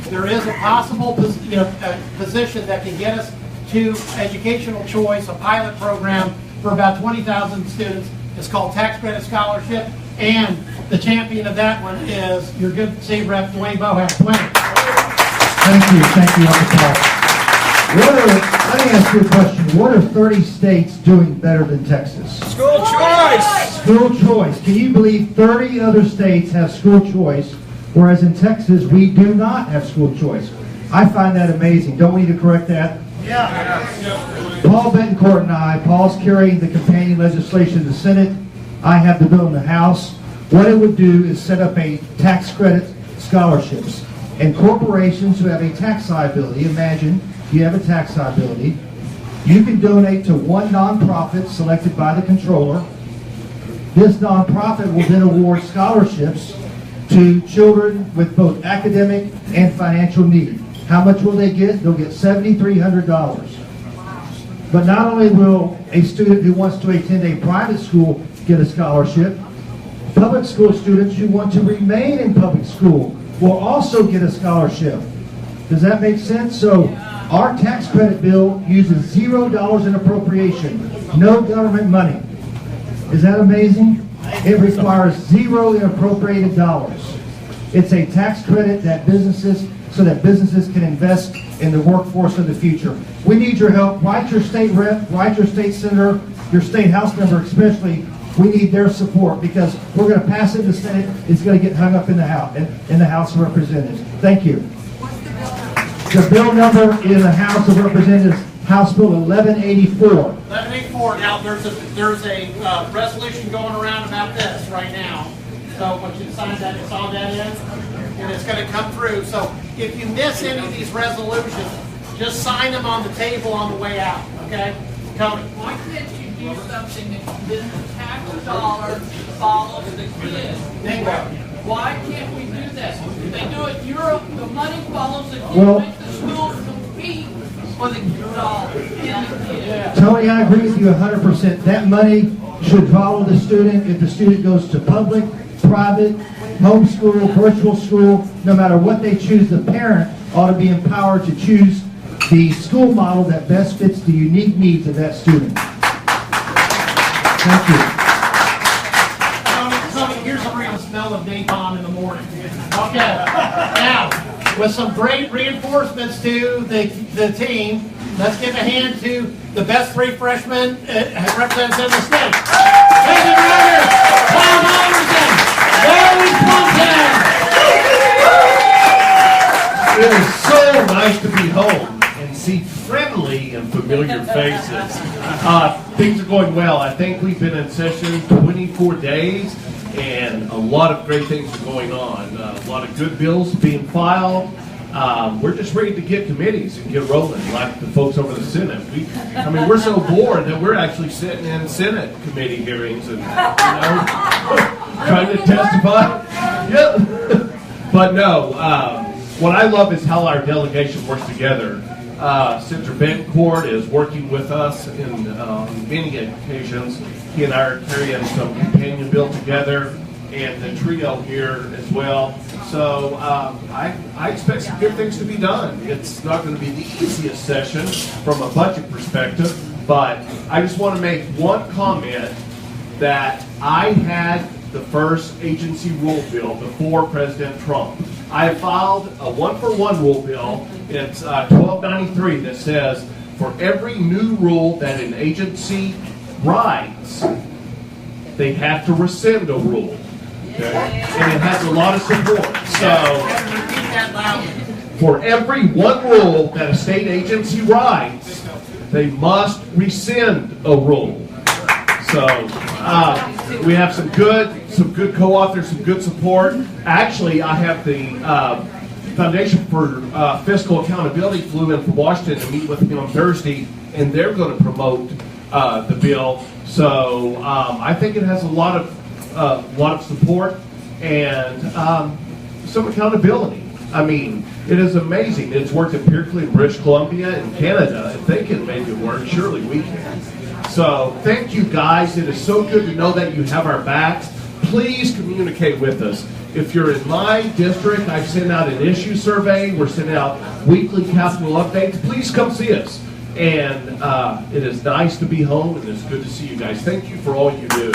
there is a possible position that can get us to educational choice, a pilot program for about 20,000 students. It's called Tax Credit Scholarship, and the champion of that one is your good state rep, Dwayne Bohan. Dwayne. Thank you, Uncle Paul. Let me ask you a question. What are 30 states doing better than Texas? School choice! School choice. Can you believe 30 other states have school choice, whereas in Texas we do not have school choice? I find that amazing. Don't we need to correct that? Yeah. Paul Betancourt and I, Paul's carrying the companion legislation in the Senate. I have the bill in the House. What it would do is set up a tax credit scholarships. And corporations who have a tax liability, imagine you have a tax liability, you can donate to one nonprofit selected by the controller. This nonprofit will then award scholarships to children with both academic and financial need. How much will they get? They'll get $7,300. But not only will a student who wants to attend a private school get a scholarship, public school students who want to remain in public school will also get a scholarship. Does that make sense? So our tax credit bill uses $0 in appropriation, no government money. Is that amazing? It requires 0 in appropriated dollars. It's a tax credit that businesses can invest in the workforce of the future. We need your help. Write your state rep, write your state senator, your state house member especially. We need their support because we're going to pass it in the Senate. It's going to get hung up in the House of Representatives. Thank you. The bill number in the House of Representatives, House Bill 1184. 1184. Now there's a resolution going around about this right now. So once you sign that, it's on that end, and it's going to come through. So if you miss any of these resolutions, just sign them on the table on the way out. Okay, Tony. Why can't you do something that the tax dollar follows the kid? Why can't we do that? If they do it, the money follows the kid. Well, make the schools compete for the dollar and the kid. Tony, I agree with you 100%. That money should follow the student. If the student goes to public, private, homeschool, virtual school, no matter what they choose, the parent ought to be empowered to choose the school model that best fits the unique needs of that student. Thank you. Tony, here's a real smell of napalm in the morning. Okay, now, with some great reinforcements to the team, let's give a hand to the best 3 freshmen representatives in the state. Nathan Rogers, Tom Iverson, Barry Plumton. It is so nice to be home and see friendly and familiar faces. Things are going well. I think we've been in session 24 days, and a lot of great things are going on. A lot of good bills being filed. We're just ready to get committees and get rolling, like the folks over the Senate. We're so bored that we're actually sitting in Senate committee hearings and trying to testify. Yep. But no, what I love is how our delegation works together. Senator Bencourt is working with us in many occasions. He and I are carrying some companion bill together, and the trio here as well. So I expect some good things to be done. It's not going to be the easiest session from a budget perspective, but I just want to make one comment that I had the first agency rule bill before President Trump. I have filed a 1-for-1 rule bill. It's 1293 that says for every new rule that an agency writes, they have to rescind a rule. Okay? And it has a lot of support. So, for every one rule that a state agency writes, they must rescind a rule. So, we have some good co-authors, some good support. Actually, I have the Foundation for Fiscal Accountability flew in from Washington to meet with me on Thursday, and they're going to promote the bill. So, I think it has a lot of support and some accountability. I mean, it is amazing. It's worked empirically in British Columbia and Canada. If they can make it work, surely we can. So thank you guys. It is so good to know that you have our backs. Please communicate with us. If you're in my district, I've sent out an issue survey. We're sending out weekly capital updates. Please come see us. And it is nice to be home, and it's good to see you guys. Thank you for all you do.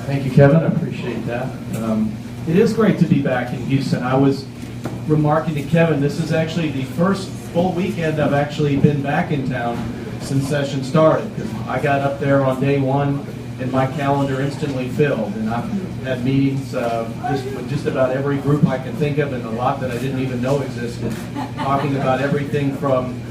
Thank you, Kevin. I appreciate that. It is great to be back in Houston. I was remarking to Kevin, this is actually the first full weekend I've actually been back in town since session started. Because I got up there on day one, and my calendar instantly filled. And I've had meetings with just about every group I can think of, and a lot that I didn't even know existed, talking about everything from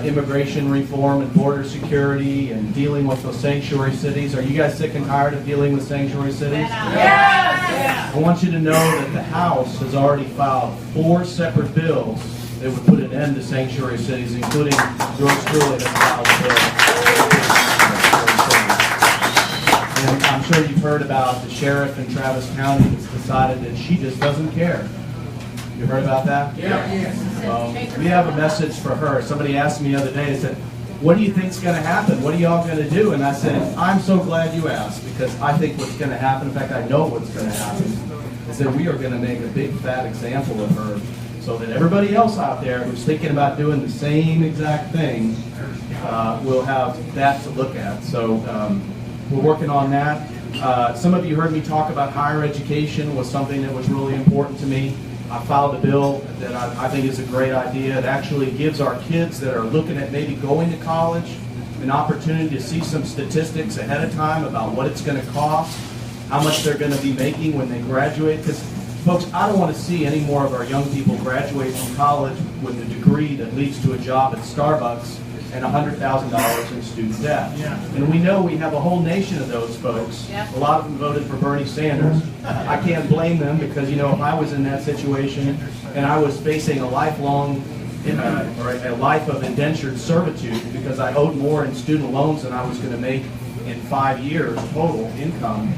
immigration reform and border security and dealing with those sanctuary cities. Are you guys sick and tired of dealing with sanctuary cities? Yes! I want you to know that the House has already filed 4 separate bills that would put an end to sanctuary cities, including yours truly has filed a bill. And I'm sure you've heard about the sheriff in Travis County that's decided that she just doesn't care. You heard about that? Yeah. We have a message for her. Somebody asked me the other day, they said, what do you think's going to happen? What are y'all going to do? And I said, I'm so glad you asked, because I think what's going to happen, in fact, I know what's going to happen, is that we are going to make a big fat example of her, so that everybody else out there who's thinking about doing the same exact thing will have that to look at. So we're working on that. Some of you heard me talk about higher education was something that was really important to me. I filed a bill that I think is a great idea. It actually gives our kids that are looking at maybe going to college an opportunity to see some statistics ahead of time about what it's going to cost, how much they're going to be making when they graduate. Because, folks, I don't want to see any more of our young people graduate from college with a degree that leads to a job at Starbucks and $100,000 in student debt. Yeah. And we know we have a whole nation of those folks. Yeah. A lot of them voted for Bernie Sanders. I can't blame them because, if I was in that situation and I was facing a lifelong or a life of indentured servitude because I owed more in student loans than I was going to make in 5 years total income,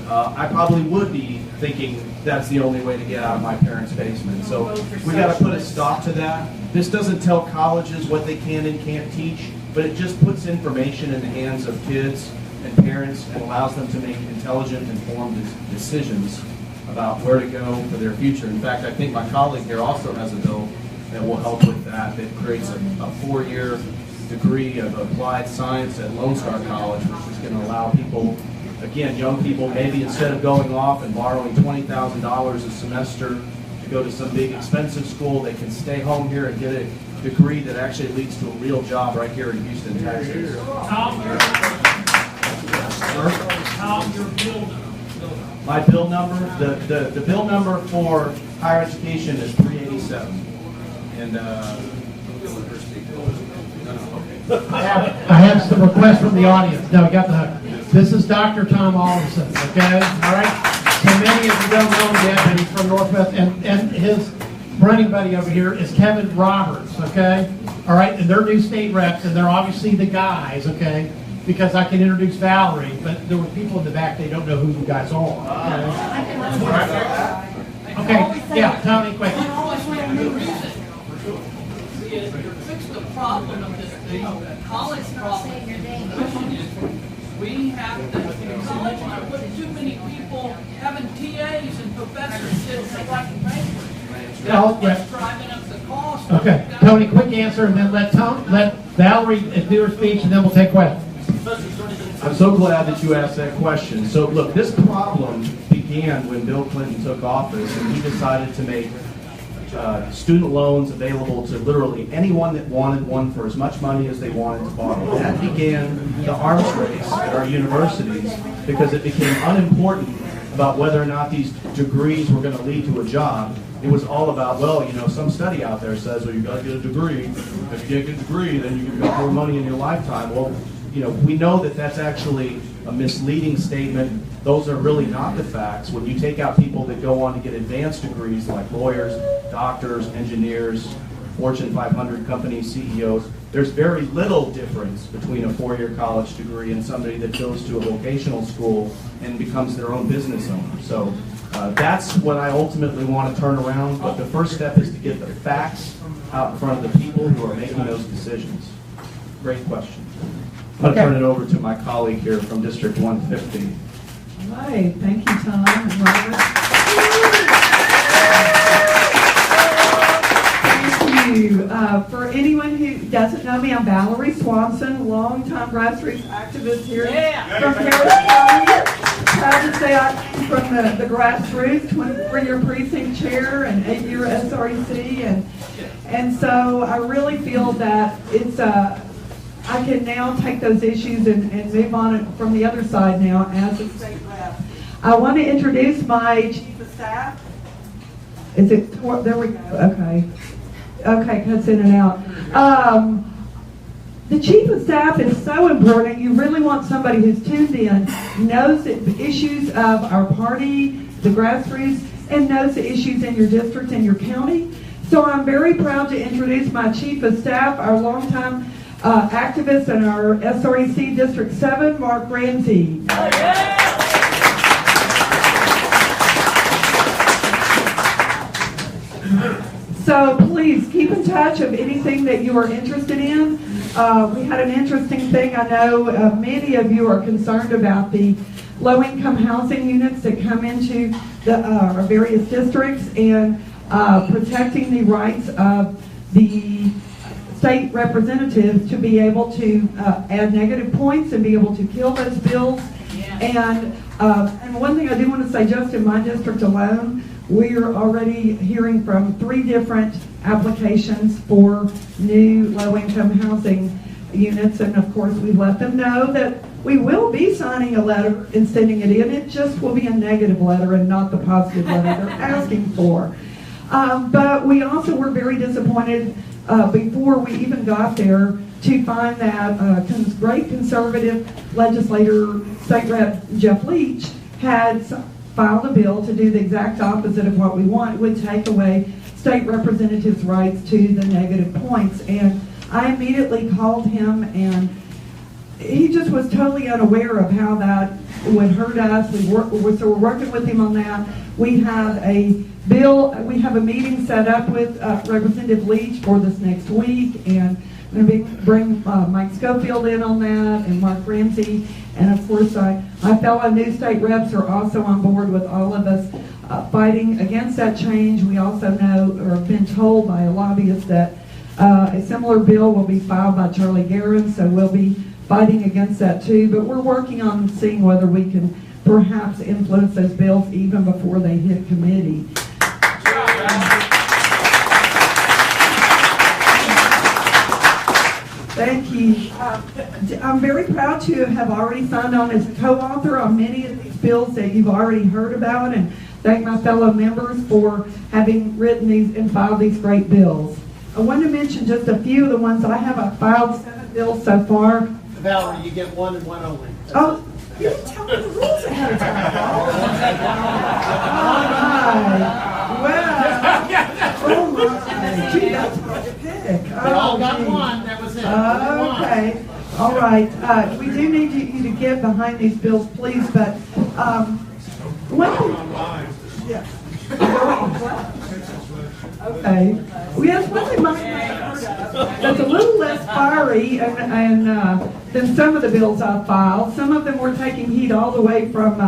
I probably would be thinking that's the only way to get out of my parents' basement. So we got to put a stop to that. This doesn't tell colleges what they can and can't teach, but it just puts information in the hands of kids and parents and allows them to make intelligent, informed decisions about where to go for their future. In fact, I think my colleague here also has a bill that will help with that creates a 4-year degree of applied science at Lone Star College, which is going to allow people, again, young people, maybe instead of going off and borrowing $20,000 a semester to go to some big expensive school, they can stay home here and get a degree that actually leads to a real job right here in Houston, Texas. My bill number, the bill number for higher education is 387. And I have some requests from the audience. No, we got the hook. This is Dr. Tom Alderson, okay? All right? So many of you don't know him yet, but he's from Northwest, and his running buddy over here is Kevin Roberts, okay? All right, and they're new state reps, and they're obviously the guys, okay? Because I can introduce Valerie, but there were people in the back, they don't know who you guys are. Okay, yeah, Tony, quick. Fix the problem of this college problem. We have to, college put too many people having TAs and professors sitting writing papers. That's what's driving up the cost. Okay, Tony, quick answer, and then let Valerie do her speech, and then we'll take questions. I'm so glad that you asked that question. So look, this problem began when Bill Clinton took office, and he decided to make student loans available to literally anyone that wanted one for as much money as they wanted to borrow. That began the arms race at our universities because it became unimportant about whether or not these degrees were going to lead to a job. It was all about, well, some study out there says, well, you got to get a degree. If you get a degree, then you can get more money in your lifetime. Well, we know that that's actually a misleading statement. Those are really not the facts. When you take out people that go on to get advanced degrees like lawyers, doctors, engineers, Fortune 500 company CEOs, there's very little difference between a 4-year college degree and somebody that goes to a vocational school and becomes their own business owner. So that's what I ultimately want to turn around. But the first step is to get the facts out in front of the people who are making those decisions. Great question. I'm going to turn it over to my colleague here from District 150. All right. Thank you, Tom and Robert. Thank you. For anyone who doesn't know me, I'm Valerie Swanson, longtime grassroots activist here from Harris County. Proud to say I came from the grassroots, 23-year precinct chair and 8-year SREC, and so I really feel that it's I can now take those issues and move on from the other side now as a state rep. I want to introduce my chief of staff. Is it, there we go, okay. Okay, cuts in and out. The chief of staff is so important. You really want somebody who's tuned in, knows the issues of our party, the grassroots, and knows the issues in your district and your county. So I'm very proud to introduce my chief of staff, our longtime activist in our SREC District 7, Mark Ramsey. Oh, yeah. So please keep in touch of anything that you are interested in. We had an interesting thing. I know many of you are concerned about the low-income housing units that come into the various districts and protecting the rights of the state representatives to be able to add negative points and be able to kill those bills. And one thing I do want to say, just in my district alone, we are already hearing from 3 different applications for new low-income housing units, and of course we've let them know that we will be signing a letter and sending it in. It just will be a negative letter and not the positive letter they're asking for. But we also were very disappointed before we even got there to find that great conservative legislator, State Rep Jeff Leach, had filed a bill to do the exact opposite of what we want. It would take away state representatives' rights to the negative points. And I immediately called him, and he just was totally unaware of how that would hurt us. So we're working with him on that. We have a meeting set up with Representative Leach for this next week, and I'm going to bring Mike Schofield in on that, and Mark Ramsey, and of course my fellow new state reps are also on board with all of us fighting against that change. We also know, or have been told by a lobbyist, that a similar bill will be filed by Charlie Guerin, so we'll be fighting against that too. But we're working on seeing whether we can perhaps influence those bills even before they hit committee. Thank you. I'm very proud to have already signed on as a co-author on many of these bills that you've already heard about, and thank my fellow members for having written these and filed these great bills. I want to mention just a few of the ones I have. I've filed 7 bills so far. Valerie, you get 1 and 1 only. Oh, you didn't tell me the rules ahead of time. All right. Well, oh my. Gee, that's hard to pick. We all got 1. That was it. Okay. All right. We do need you to get behind these bills, please. But one thing. Yeah. Okay. Well, yes, one thing that's a little less fiery than some of the bills I've filed. Some of them were taking heat all the way from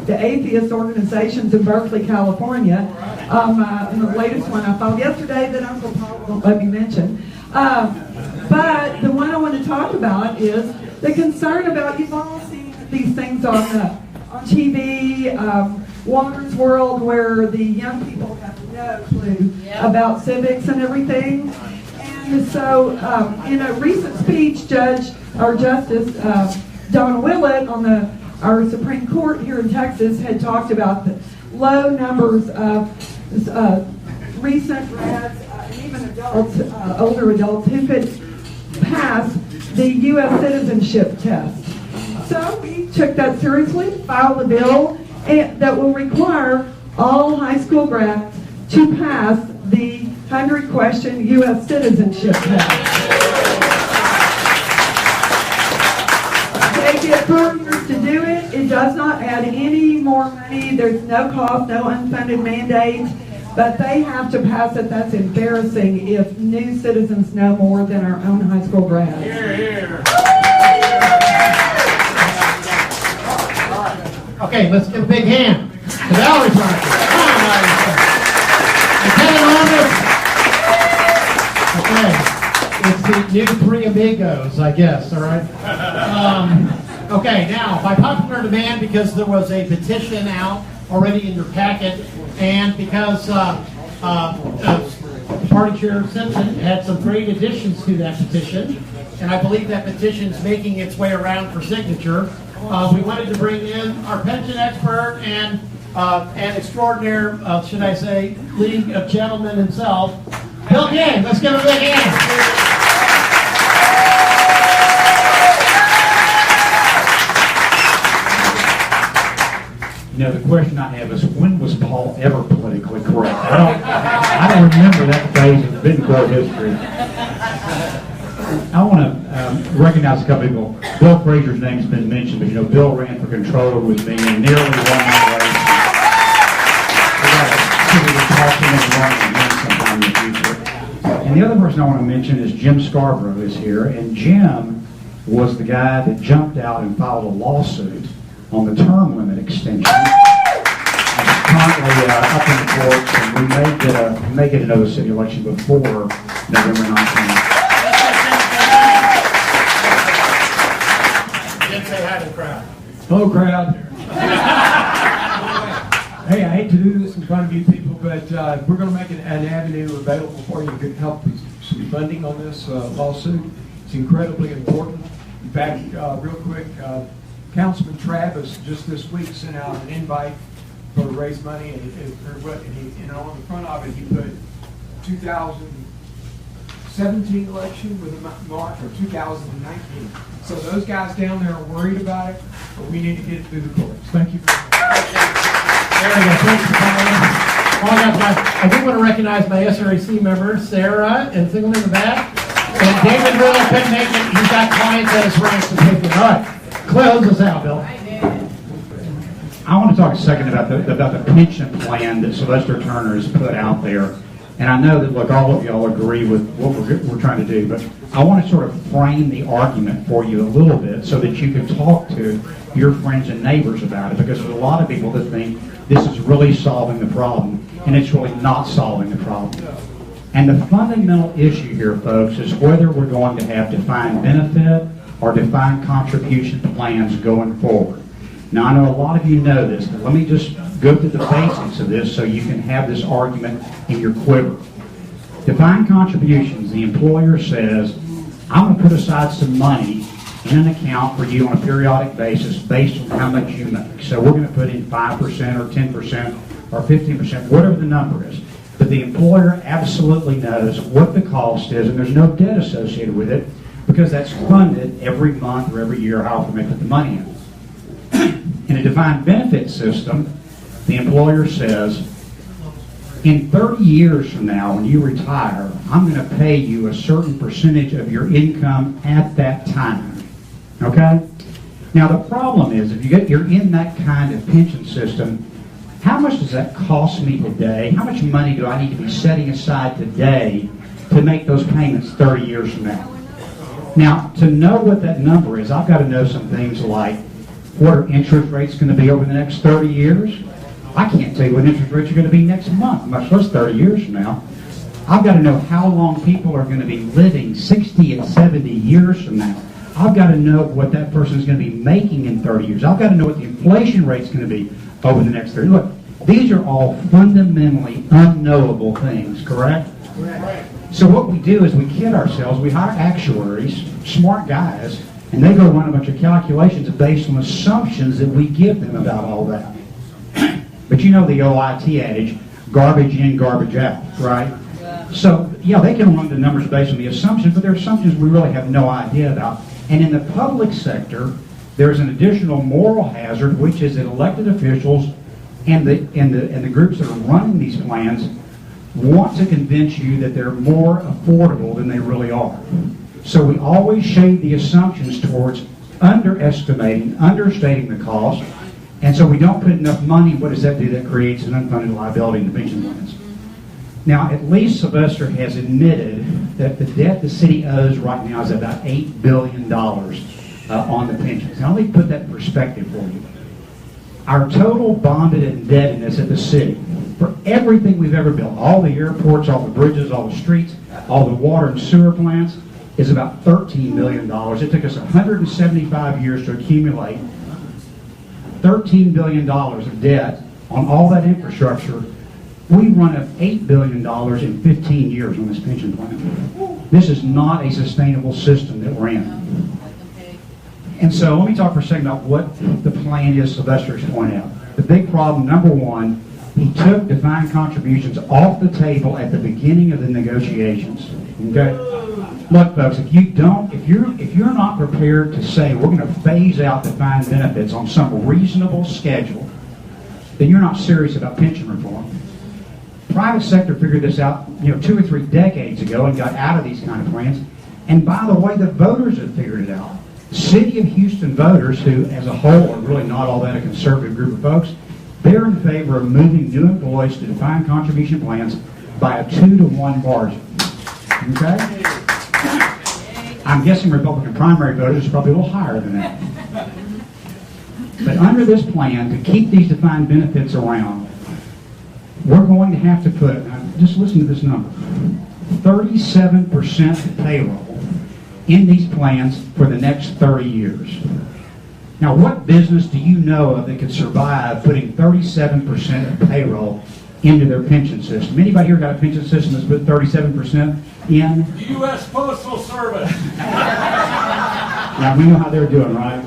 the atheist organizations in Berkeley, California. And the latest one I filed yesterday that Uncle Paul won't let me mention. But the one I want to talk about is the concern about, you've all seen these things on TV, Walker's World, where the young people have no clue about civics and everything. And so in a recent speech, Justice Don Willett on our Supreme Court here in Texas had talked about the low numbers of recent grads and even adults, older adults, who could pass the U.S. citizenship test. So we took that seriously, filed a bill that will require all high school grads to pass the 100-question U.S. citizenship test. They get 4 years to do it. It does not add any more money. There's no cost, no unfunded mandate. But they have to pass it. That's embarrassing if new citizens know more than our own high school grads. Okay, let's give a big hand to Valerie's Market. Okay, it's the new 3 amigos, I guess, all right? Okay, now, by popular demand, because there was a petition out already in your packet, and because Party Chair Simpson had some great additions to that petition, and I believe that petition is making its way around for signature, we wanted to bring in our pension expert and extraordinaire, should I say, League of Gentlemen himself, Bill King. Let's give him a big hand. You know, the question I have is, when was Paul ever politically correct? I don't remember that phase of Bitcoin history. I want to recognize a couple people. Bill Frazier's name's been mentioned, but you know, Bill ran for controller with me and nearly won my race. We got to talk to him and run again sometime in the future. And the other person I want to mention is Jim Scarborough is here, and Jim was the guy that jumped out and filed a lawsuit on the term limit extension. It's currently up in the courts, and we may get another city election before November 19th. Say hi to the crowd. Hello, crowd. Hey, I hate to do this in front of you people, but we're going to make an avenue available for you to help with some funding on this lawsuit. It's incredibly important. In fact, real quick, Councilman Travis just this week sent out an invite for to raise money, and on the front of it he put 2017 election with a mark, or 2019. So those guys down there are worried about it, but we need to get it through the courts. Thank you very much. There we go. Thanks for calling. I do want to recognize my SRAC members, Sarah and Singleton in the back. And David really couldn't make it. He's got clients at his ranch to pay for. All right. Close us out, Bill. I want to talk a second about the pension plan that Sylvester Turner has put out there. And I know that, look, all of y'all agree with what we're trying to do, but I want to sort of frame the argument for you a little bit so that you can talk to your friends and neighbors about it, because there's a lot of people that think this is really solving the problem, and it's really not solving the problem. And the fundamental issue here, folks, is whether we're going to have defined benefit or defined contribution plans going forward. Now, I know a lot of you know this, but let me just go through the basics of this so you can have this argument in your quiver. Defined contributions, the employer says, I'm going to put aside some money in an account for you on a periodic basis based on how much you make. So we're going to put in 5% or 10% or 15%, whatever the number is. But the employer absolutely knows what the cost is, and there's no debt associated with it because that's funded every month or every year, however they put the money in. In a defined benefit system, the employer says, in 30 years from now, when you retire, I'm going to pay you a certain percentage of your income at that time. Okay? Now, the problem is, if you're in that kind of pension system, how much does that cost me today? How much money do I need to be setting aside today to make those payments 30 years from now? Now, to know what that number is, I've got to know some things like, what are interest rates going to be over the next 30 years? I can't tell you what interest rates are going to be next month, much less 30 years from now. I've got to know how long people are going to be living 60 and 70 years from now. I've got to know what that person is going to be making in 30 years. I've got to know what the inflation rate is going to be over the next 30 years. Look, these are all fundamentally unknowable things, correct? Correct. So what we do is we kid ourselves. We hire actuaries, smart guys, and they go run a bunch of calculations based on assumptions that we give them about all that. But you know the OIT adage, garbage in, garbage out, right? Yeah. So, yeah, they can run the numbers based on the assumptions, but they're assumptions we really have no idea about. And in the public sector, there's an additional moral hazard, which is that elected officials and the groups that are running these plans want to convince you that they're more affordable than they really are. So we always shade the assumptions towards understating the cost, and so we don't put enough money. What does that do? That creates an unfunded liability in the pension plans. Now, at least Sylvester has admitted that the debt the city owes right now is about $8 billion on the pensions. Now, let me put that in perspective for you. Our total bonded indebtedness at the city for everything we've ever built, all the airports, all the bridges, all the streets, all the water and sewer plants, is about $13 billion. It took us 175 years to accumulate $13 billion of debt on all that infrastructure. We run up $8 billion in 15 years on this pension plan. This is not a sustainable system that we're in. And so let me talk for a second about what the plan is Sylvester has pointed out. The big problem, number one, he took defined contributions off the table at the beginning of the negotiations. Okay? Look, folks, if you're not prepared to say we're going to phase out defined benefits on some reasonable schedule, then you're not serious about pension reform. Private sector figured this out, 2 or 3 decades ago and got out of these kind of plans. And by the way, the voters have figured it out. City of Houston voters, who as a whole are really not all that a conservative group of folks, they're in favor of moving new employees to defined contribution plans by a 2-to-1 margin. Okay? I'm guessing Republican primary voters are probably a little higher than that. But under this plan, to keep these defined benefits around, we're going to have to put, just listen to this number, 37% payroll in these plans for the next 30 years. Now, what business do you know of that could survive putting 37% of payroll into their pension system? Anybody here got a pension system that's put 37% in? The U.S. Postal Service. Now, we know how they're doing, right?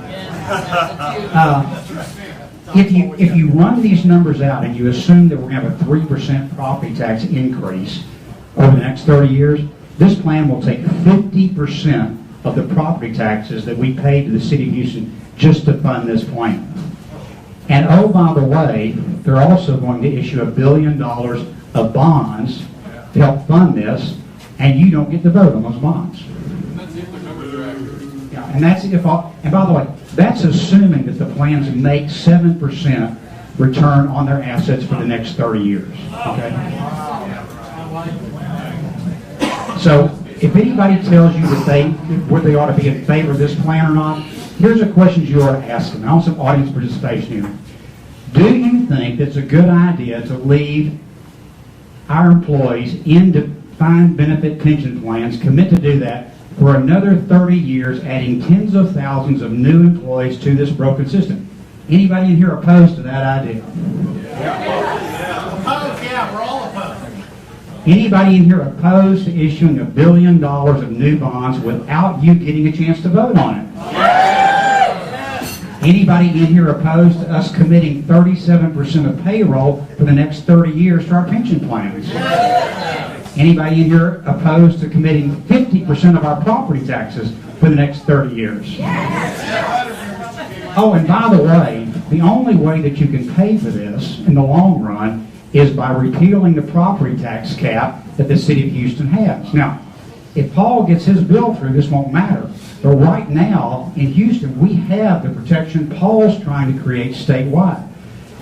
If you run these numbers out and you assume that we're going to have a 3% property tax increase over the next 30 years, this plan will take 50% of the property taxes that we pay to the city of Houston just to fund this plan. And oh, by the way, they're also going to issue $1 billion of bonds to help fund this, and you don't get to vote on those bonds. Yeah, and that's if all, and by the way, that's assuming that the plans make 7% return on their assets for the next 30 years. Okay. So if anybody tells you that whether they ought to be in favor of this plan or not, here's the questions you ought to ask them. I want some audience participation here. Do you think it's a good idea to leave our employees in defined benefit pension plans, commit to do that for another 30 years, adding tens of thousands of new employees to this broken system? Anybody in here opposed to that idea? Opposed, yeah, we're all opposed. Anybody in here opposed to issuing $1 billion of new bonds without you getting a chance to vote on it? Anybody in here opposed to us committing 37% of payroll for the next 30 years to our pension plans? Anybody in here opposed to committing 50% of our property taxes for the next 30 years? Oh, and by the way, the only way that you can pay for this in the long run is by repealing the property tax cap that the city of Houston has. Now, if Paul gets his bill through, this won't matter. But right now, in Houston, we have the protection Paul's trying to create statewide.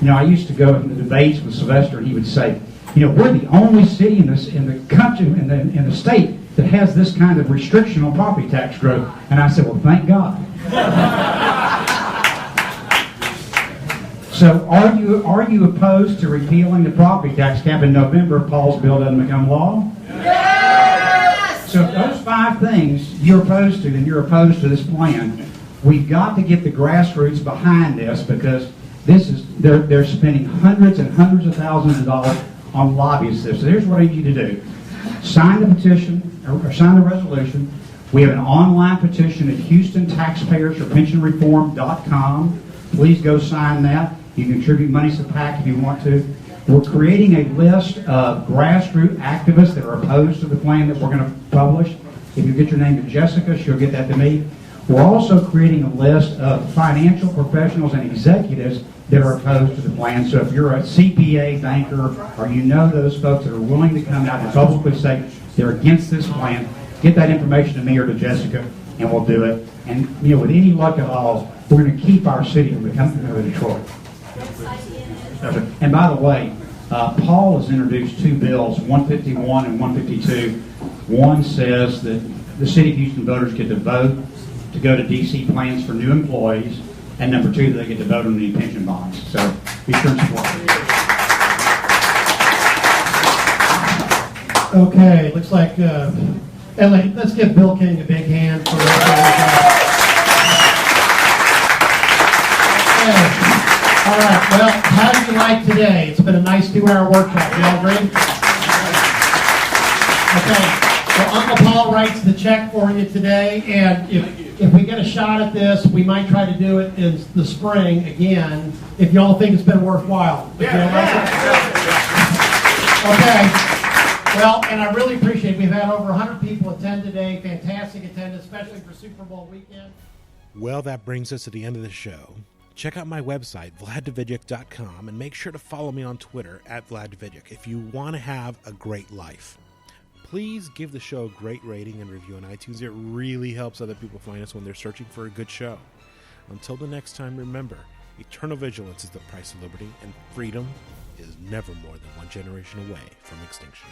You know, I used to go into the debates with Sylvester, and he would say, you know, we're the only city in the country, in the state, that has this kind of restriction on property tax growth. And I said, well, thank God. So are you opposed to repealing the property tax cap in November if Paul's bill doesn't become law? Yes! So if those 5 things you're opposed to, then you're opposed to this plan. We've got to get the grassroots behind this, because this is they're spending hundreds and hundreds of thousands of dollars on lobbyists. So here's what I need you to do. Sign the petition, or sign the resolution. We have an online petition at HoustonTaxpayersForPensionReform.com. Please go sign that. You can contribute money to the PAC if you want to. We're creating a list of grassroots activists that are opposed to the plan that we're going to publish. If you get your name to Jessica, she'll get that to me. We're also creating a list of financial professionals and executives that are opposed to the plan. So if you're a CPA, banker, or you know those folks that are willing to come out and publicly say they're against this plan, get that information to me or to Jessica, and we'll do it. And you know, with any luck at all, we're going to keep our city from becoming Detroit. And by the way, Paul has introduced 2 bills, 151 and 152. One says that the city of Houston voters get to vote to go to DC plans for new employees, and number 2, they get to vote on any pension bonds. So be sure and support it. Okay, looks like, Ellie, let's give Bill King a big hand for that. All right, well, how do you like today? It's been a nice 2-hour workshop. You all agree? Okay, well, Uncle Paul writes the check for you today, and if we get a shot at this, we might try to do it in the spring again, if y'all think it's been worthwhile. Okay, well, and I really appreciate it. We've had over 100 people attend today. Fantastic attendance, especially for Super Bowl weekend. Well, that brings us to the end of the show. Check out my website, VladDavidyak.com, and make sure to follow me on Twitter @VladDavidyak if you want to have a great life. Please give the show a great rating and review on iTunes. It really helps other people find us when they're searching for a good show. Until the next time, remember, eternal vigilance is the price of liberty, and freedom is never more than one generation away from extinction.